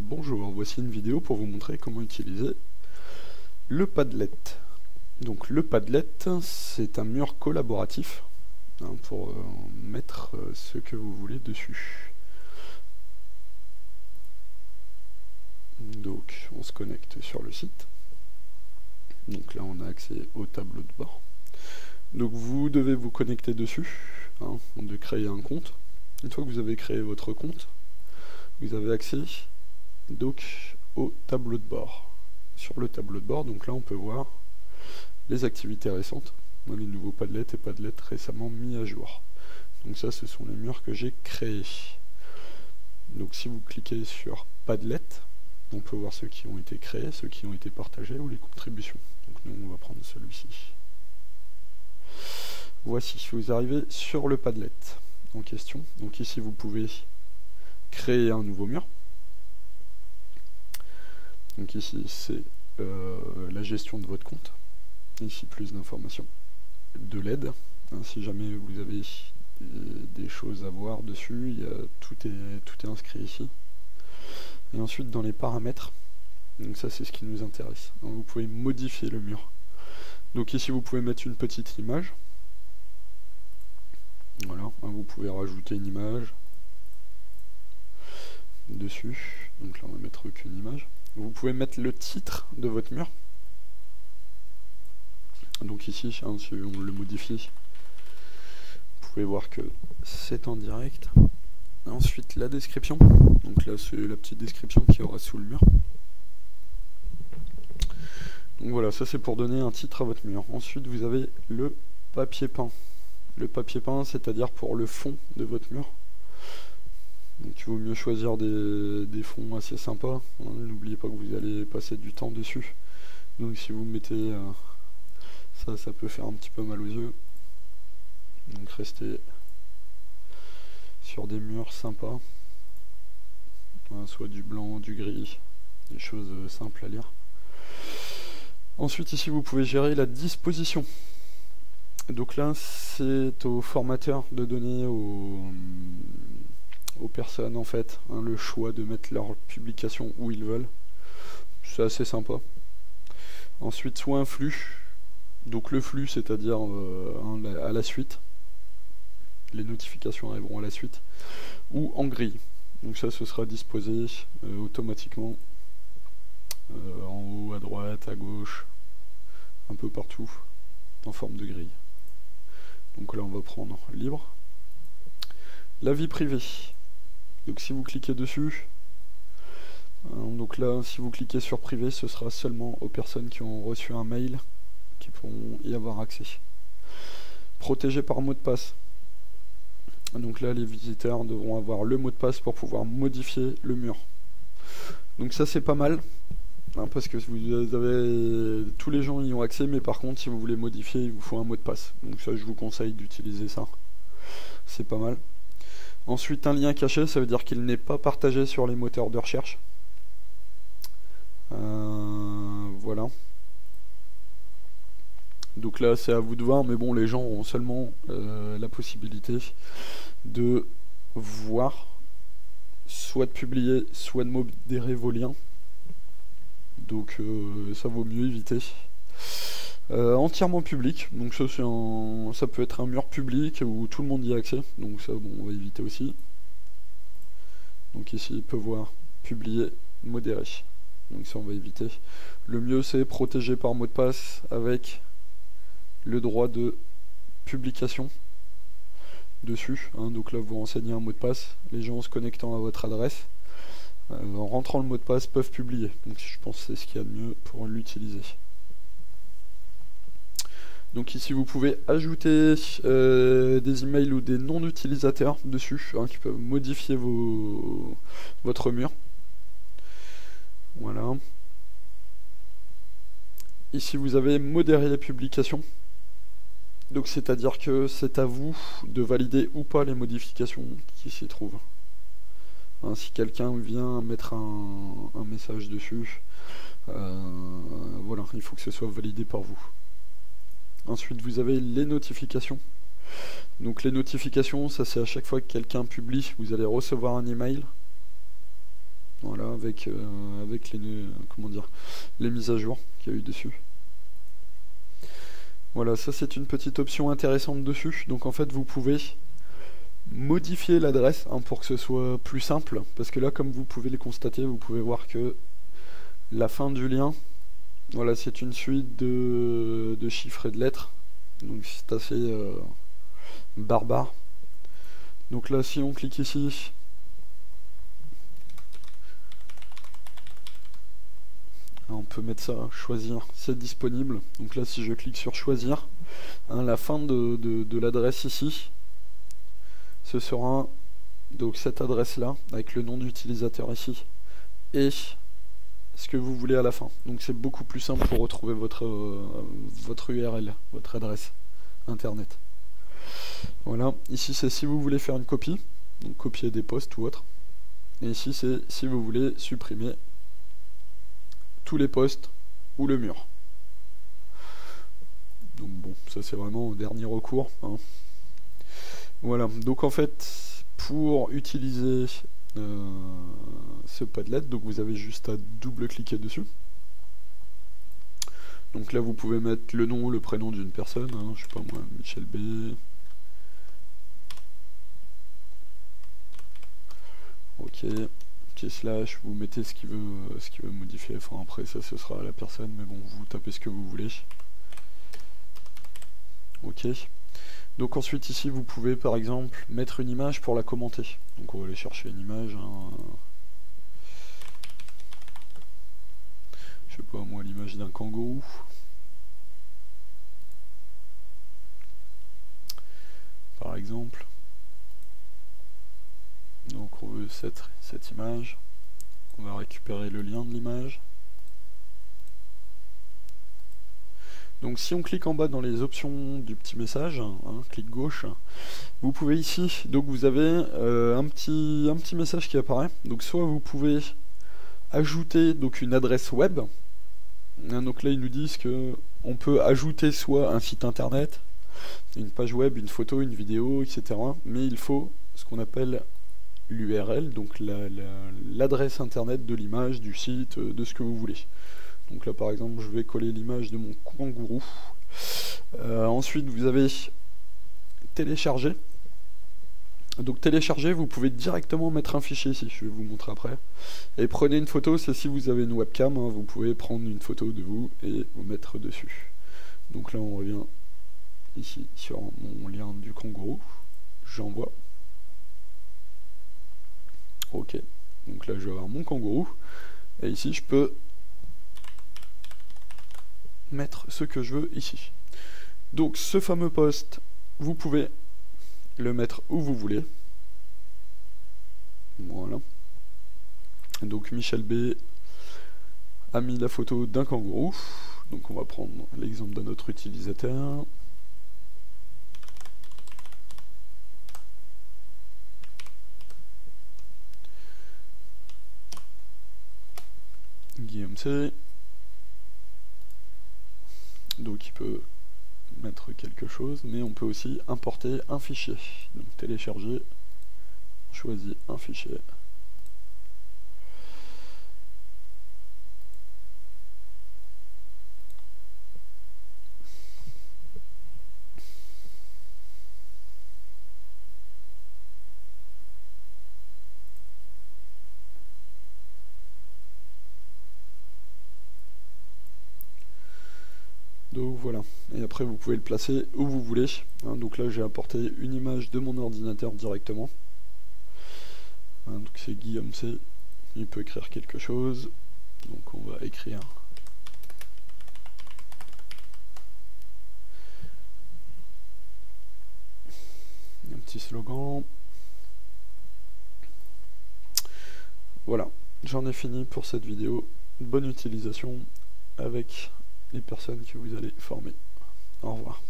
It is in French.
Bonjour, voici une vidéo pour vous montrer comment utiliser le Padlet. Donc le Padlet, c'est un mur collaboratif pour mettre ce que vous voulez dessus. Donc on se connecte sur le site. Donc là on a accès au tableau de bord. Donc vous devez vous connecter dessus, de créer un compte. Une fois que vous avez créé votre compte, vous avez accès donc au tableau de bord. Sur le tableau de bord, donc là on peut voir les activités récentes, les nouveaux Padlet et Padlet récemment mis à jour. Donc ça, ce sont les murs que j'ai créés. Donc si vous cliquez sur Padlet, on peut voir ceux qui ont été créés, ceux qui ont été partagés ou les contributions. Donc nous on va prendre celui-ci. Voici, vous arrivez sur le Padlet en question. Donc ici vous pouvez créer un nouveau mur. Donc ici c'est la gestion de votre compte. Ici plus d'informations, de l'aide, si jamais vous avez des choses à voir dessus, tout est inscrit ici. Et ensuite dans les paramètres, donc ça c'est ce qui nous intéresse, vous pouvez modifier le mur. Donc ici vous pouvez mettre une petite image, voilà, vous pouvez rajouter une image dessus, donc là on va mettre qu'une image. Vous pouvez mettre le titre de votre mur. Donc ici, si on le modifie, vous pouvez voir que c'est en direct. Ensuite la description, donc là c'est la petite description qu'il y aura sous le mur. Donc voilà, ça c'est pour donner un titre à votre mur. Ensuite vous avez le papier peint. Le papier peint, c'est-à-dire pour le fond de votre mur. Donc il vaut mieux choisir des fonds assez sympas. N'oubliez pas que vous allez passer du temps dessus. Donc si vous mettez ça peut faire un petit peu mal aux yeux. Donc restez sur des murs sympas. Soit du blanc, du gris, des choses simples à lire. Ensuite ici vous pouvez gérer la disposition. Donc là c'est au formateur de donner aux personnes en fait le choix de mettre leur publication où ils veulent. C'est assez sympa. Ensuite soit un flux. Donc le flux, c'est-à-dire à la suite, les notifications arriveront à la suite, ou en grille. Donc ça, ce sera disposé automatiquement en haut, à droite, à gauche, un peu partout, en forme de grille. Donc là, on va prendre libre. La vie privée. Donc si vous cliquez dessus, donc là, si vous cliquez sur privé, ce sera seulement aux personnes qui ont reçu un mail qui pourront y avoir accès. Protégé par mot de passe. Donc là les visiteurs devront avoir le mot de passe pour pouvoir modifier le mur. Donc ça c'est pas mal, parce que vous avez tous les gens y ont accès, mais par contre si vous voulez modifier il vous faut un mot de passe. Donc ça je vous conseille d'utiliser ça. C'est pas mal. Ensuite un lien caché, ça veut dire qu'il n'est pas partagé sur les moteurs de recherche. Voilà. Donc là c'est à vous de voir, mais bon les gens auront seulement la possibilité de voir, soit de publier, soit de modérer vos liens. Donc ça vaut mieux éviter. Entièrement public, donc ça, ça peut être un mur public où tout le monde y a accès, donc ça bon, on va éviter aussi. Donc ici il peut voir publier, modérer, donc ça on va éviter. Le mieux c'est protéger par mot de passe avec le droit de publication dessus, donc là vous renseignez un mot de passe, les gens se connectant à votre adresse, en rentrant le mot de passe peuvent publier, donc je pense que c'est ce qu'il y a de mieux pour l'utiliser. Donc ici vous pouvez ajouter des emails ou des noms d'utilisateurs dessus, qui peuvent modifier votre mur. Voilà. Ici vous avez modérer les publications. Donc c'est-à-dire que c'est à vous de valider ou pas les modifications qui s'y trouvent. Si quelqu'un vient mettre un message dessus, voilà, il faut que ce soit validé par vous. Ensuite vous avez les notifications. Donc les notifications, ça c'est à chaque fois que quelqu'un publie, vous allez recevoir un email Voilà, avec les, comment dire, les mises à jour qu'il y a eu dessus. Voilà, ça c'est une petite option intéressante dessus. Donc en fait vous pouvez modifier l'adresse pour que ce soit plus simple. Parce que là, comme vous pouvez le constater, vous pouvez voir que la fin du lien, voilà, c'est une suite de chiffres et de lettres. Donc c'est assez barbare. Donc là, si on clique ici, on peut mettre ça, choisir, c'est disponible. Donc là, si je clique sur choisir, la fin de l'adresse ici, ce sera donc cette adresse là, avec le nom d'utilisateur ici, et ce que vous voulez à la fin. Donc c'est beaucoup plus simple pour retrouver votre URL, votre adresse internet. Voilà, ici c'est si vous voulez faire une copie, donc copier des posts ou autre. Et ici c'est si vous voulez supprimer tous les posts ou le mur. Donc bon, ça c'est vraiment au dernier recours. Voilà, donc en fait, pour utiliser ce Padlet, donc vous avez juste à double-cliquer dessus. Donc là, vous pouvez mettre le nom, le prénom d'une personne, je sais pas moi, Michel B. Ok, petit slash, vous mettez ce qu'il veut modifier. Enfin après, ça ce sera à la personne, mais bon, vous tapez ce que vous voulez. Ok. Donc ensuite ici vous pouvez par exemple mettre une image pour la commenter. Donc on va aller chercher une image. Je sais pas moi, l'image d'un kangourou. Par exemple. Donc on veut cette image. On va récupérer le lien de l'image. Donc si on clique en bas dans les options du petit message, clic gauche, vous pouvez ici, donc vous avez un petit message qui apparaît. Donc soit vous pouvez ajouter donc une adresse web. Donc là ils nous disent que on peut ajouter soit un site internet, une page web, une photo, une vidéo, etc. Mais il faut ce qu'on appelle l'URL, donc l'adresse internet de l'image, du site, de ce que vous voulez. Donc là par exemple je vais coller l'image de mon kangourou. Ensuite vous avez télécharger. Donc télécharger, vous pouvez directement mettre un fichier ici, je vais vous montrer après. Et prenez une photo, c'est si vous avez une webcam, vous pouvez prendre une photo de vous et vous mettre dessus. Donc là on revient ici sur mon lien du kangourou, j'envoie. Ok, donc là je vais avoir mon kangourou, et ici je peux mettre ce que je veux ici. Donc ce fameux post, vous pouvez le mettre où vous voulez. Voilà. Donc Michel B a mis la photo d'un kangourou. Donc on va prendre l'exemple d'un autre utilisateur. Guillaume C. Donc il peut mettre quelque chose, mais on peut aussi importer un fichier. Donc télécharger, on choisit un fichier. Donc voilà, et après vous pouvez le placer où vous voulez. Donc là j'ai apporté une image de mon ordinateur directement. Donc c'est Guillaume C, il peut écrire quelque chose. Donc on va écrire un petit slogan. Voilà, j'en ai fini pour cette vidéo. Bonne utilisation avec les personnes que vous allez former. Au revoir.